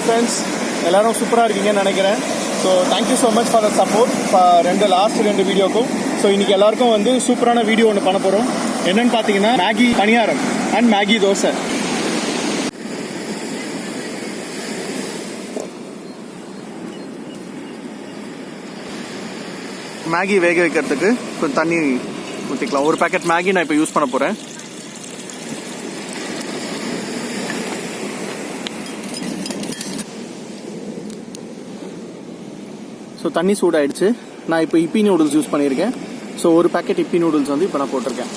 Friends, எல்லோரும் சூப்பராக இருக்கீங்கன்னு நினைக்கிறேன். So thank you so much for the support last ரெண்டு வீடியோக்கும். ஸோ இன்றைக்கி எல்லாருக்கும் வந்து சூப்பரான வீடியோ ஒன்று பண்ண போகிறோம். என்னென்னு பார்த்தீங்கன்னா Maggi paniyaram and Maggi dosa. Maggi வேக வைக்கிறதுக்கு கொஞ்சம் தண்ணி ஊற்றிக்கலாம். ஒரு பேக்கெட் மேகி நான் இப்போ யூஸ் பண்ண போகிறேன். ஸோ தண்ணி சூடாயிடுச்சு. நான் இப்போ இப்பி நூடுல்ஸ் யூஸ் பண்ணியிருக்கேன். ஸோ ஒரு பேக்கெட் இப்பி நூடுல்ஸ் வந்து இப்போ நான் போட்டிருக்கேன்.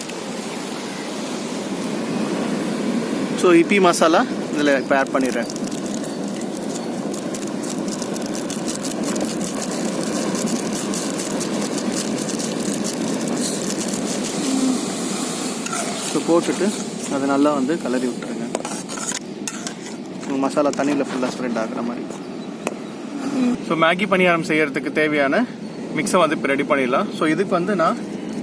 ஸோ இப்பி மசாலா இதில் இப்போ ஆட் பண்ணிடுறேன். ஸோ போட்டுட்டு அதை நல்லா வந்து கலரி விட்டுருங்க. மசாலா தண்ணியில் ஃபுல்லாக ஸ்ப்ரெட் ஆகுற மாதிரி. ஸோ மேகி பணியாரம் செய்யறதுக்கு தேவையான மிக்ஸை வந்து இப்போ ரெடி பண்ணிடலாம். ஸோ இதுக்கு வந்து நான்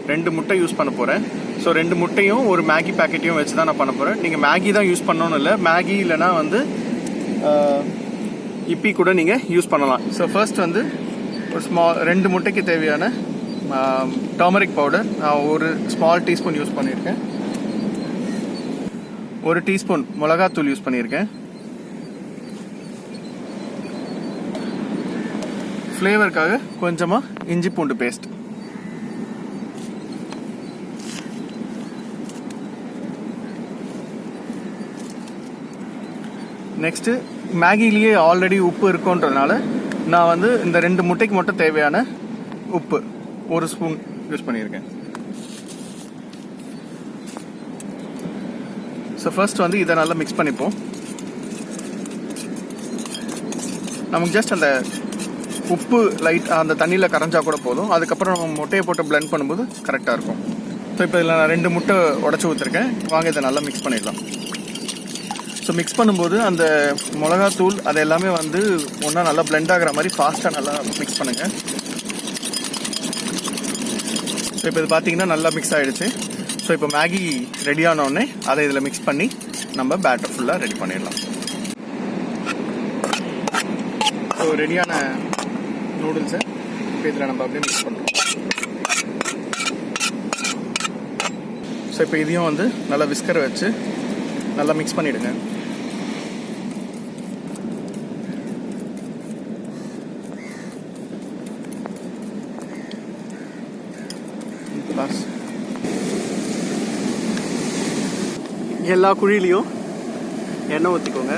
2 முட்டை யூஸ் பண்ண போகிறேன். ஸோ 2 முட்டையும் ஒரு மேகி பேக்கெட்டையும் வச்சு தான் நான் பண்ண போகிறேன். நீங்கள் மேகி தான் யூஸ் பண்ணணும்னு இல்லை, மேகி இல்லைனா வந்து இப்பி கூட நீங்கள் யூஸ் பண்ணலாம். ஸோ ஃபர்ஸ்ட் வந்து ஒரு 2 முட்டைக்கு தேவையான டர்மரிக் பவுடர் நான் ஒரு ஸ்மால் டீஸ்பூன் யூஸ் பண்ணியிருக்கேன். 1 டீஸ்பூன் மிளகாத்தூள் யூஸ் பண்ணியிருக்கேன். ஃப்ளேவருக்காக கொஞ்சமாக இஞ்சி பூண்டு பேஸ்ட். நெக்ஸ்ட்டு மேகிலேயே ஆல்ரெடி உப்பு இருக்குன்றதுனால நான் வந்து இந்த 2 முட்டைக்கு மட்டும் தேவையான உப்பு 1 ஸ்பூன் யூஸ் பண்ணியிருக்கேன். ஸோ ஃபர்ஸ்ட் வந்து இதை நல்லா மிக்ஸ் பண்ணிப்போம். நமக்கு ஜஸ்ட் அந்த உப்பு லைட் அந்த தண்ணியில் கரைஞ்சா கூட போதும். அதுக்கப்புறம் நம்ம முட்டையை போட்டு பிளெண்ட் பண்ணும்போது கரெக்டாக இருக்கும். ஸோ இப்போ இதில் நான் 2 முட்டை உடச்சி ஊற்றிருக்கேன். வாங்க இதை நல்லா மிக்ஸ் பண்ணிடலாம். ஸோ மிக்ஸ் பண்ணும்போது அந்த மிளகாத்தூள் அது எல்லாமே வந்து ஒன்றா நல்லா பிளெண்ட் ஆகிற மாதிரி ஃபாஸ்ட்டாக நல்லா மிக்ஸ் பண்ணுங்கள். ஸோ இப்போ இது பார்த்தீங்கன்னா நல்லா மிக்ஸ் ஆகிடுச்சு. ஸோ இப்போ மேகி ரெடி ஆனோடனே அதை இதில் மிக்ஸ் பண்ணி நம்ம பேட்டர் ஃபுல்லாக ரெடி பண்ணிடலாம். ஸோ ரெடியான நூடுல்ஸை இப்போ இதில் நம்ம அப்படியே மிக்ஸ் பண்ணுறோம். ஸோ இப்போ இதையும் வந்து நல்லா விஸ்கரை வச்சு நல்லா மிக்ஸ் பண்ணிவிடுங்க. எல்லா குழியிலையும் எண்ணெய் ஊற்றிக்கோங்க.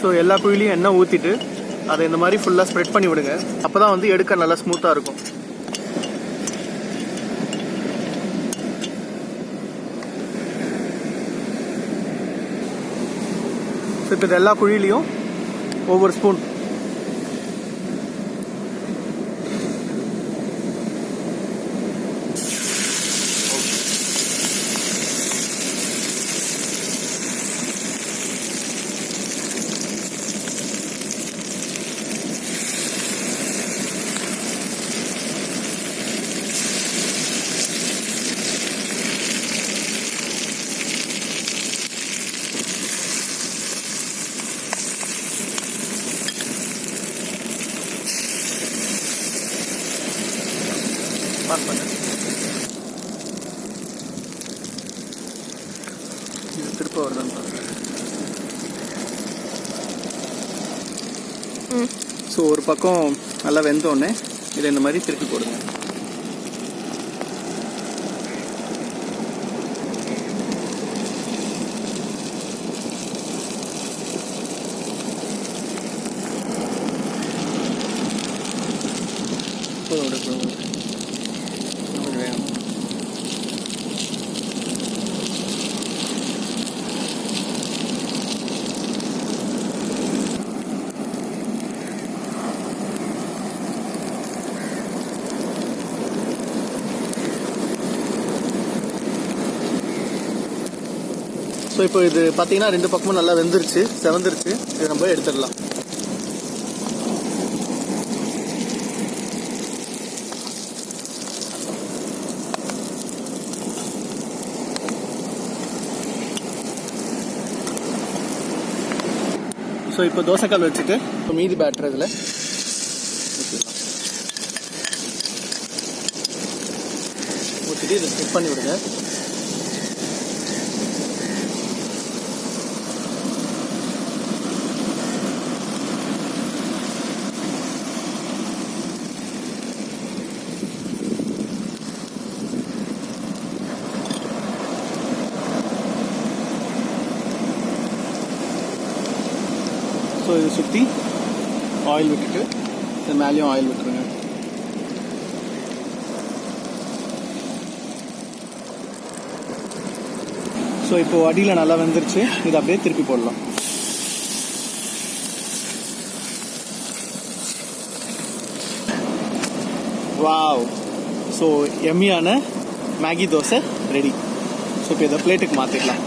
ஸோ எல்லா குழிலையும் எண்ணெய் ஊற்றிட்டு அதை இந்த மாதிரி ஃபுல்லாக ஸ்ப்ரெட் பண்ணி விடுங்க. அப்போ தான் வந்து எடுக்க நல்லா ஸ்மூத்தாக இருக்கும். ஸோ இப்போ இது எல்லா குழிலையும் ஒவ்வொரு ஸ்பூன். இது திருப்ப வருதுன்னு பார்க்குறேன். ஸோ ஒரு பக்கம் நல்லா வெந்தோடனே இதை இந்த மாதிரி திருப்பி போடுங்க. ஸோ இப்போ இது பார்த்தீங்கன்னா 2 பக்கமும் நல்லா வெந்துருச்சு, செவந்துருச்சு. இது நம்ம எடுத்துடலாம். ஸோ இப்போ தோசைக்கல் வச்சுட்டு இப்போ மீதி பேட்டர் இதில் ஊற்றிட்டு இதை ஸ்டிக் பண்ணி விடுங்க. ஸோ இதை சுற்றி ஆயில் விட்டுட்டு இது மேலேயும் ஆயில் விட்டுருங்க. ஸோ இப்போ அடியில் நல்லா வெந்துருச்சு. இதை அப்படியே திருப்பி போடலாம். வாவ்! ஸோ எம்மியான மேகி தோசை ரெடி. ஸோ இப்போ இதை பிளேட்டுக்கு மாற்றிக்கலாம்.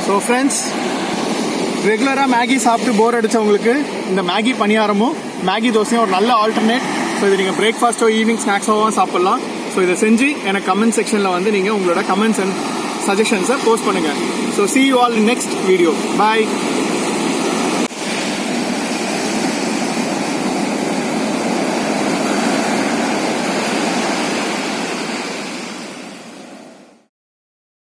ஸோ ஃப்ரெண்ட்ஸ், ரெகுலராக மேகி சாப்பிட்டு போர் அடித்தவங்களுக்கு இந்த மேகி பணியாரமும் மேகி தோசையும் ஒரு நல்ல ஆல்டர்னேட். ஸோ இது நீங்கள் பிரேக்ஃபாஸ்ட்டோ ஈவினிங் ஸ்நாக்ஸோவும் சாப்பிட்லாம். ஸோ இதை செஞ்சு எனக்கு கமெண்ட் செக்ஷனில் வந்து நீங்கள் உங்களோட கமெண்ட்ஸ் அண்ட் சஜஷன்ஸை போஸ்ட் பண்ணுங்கள். So see you all in next video. Bye.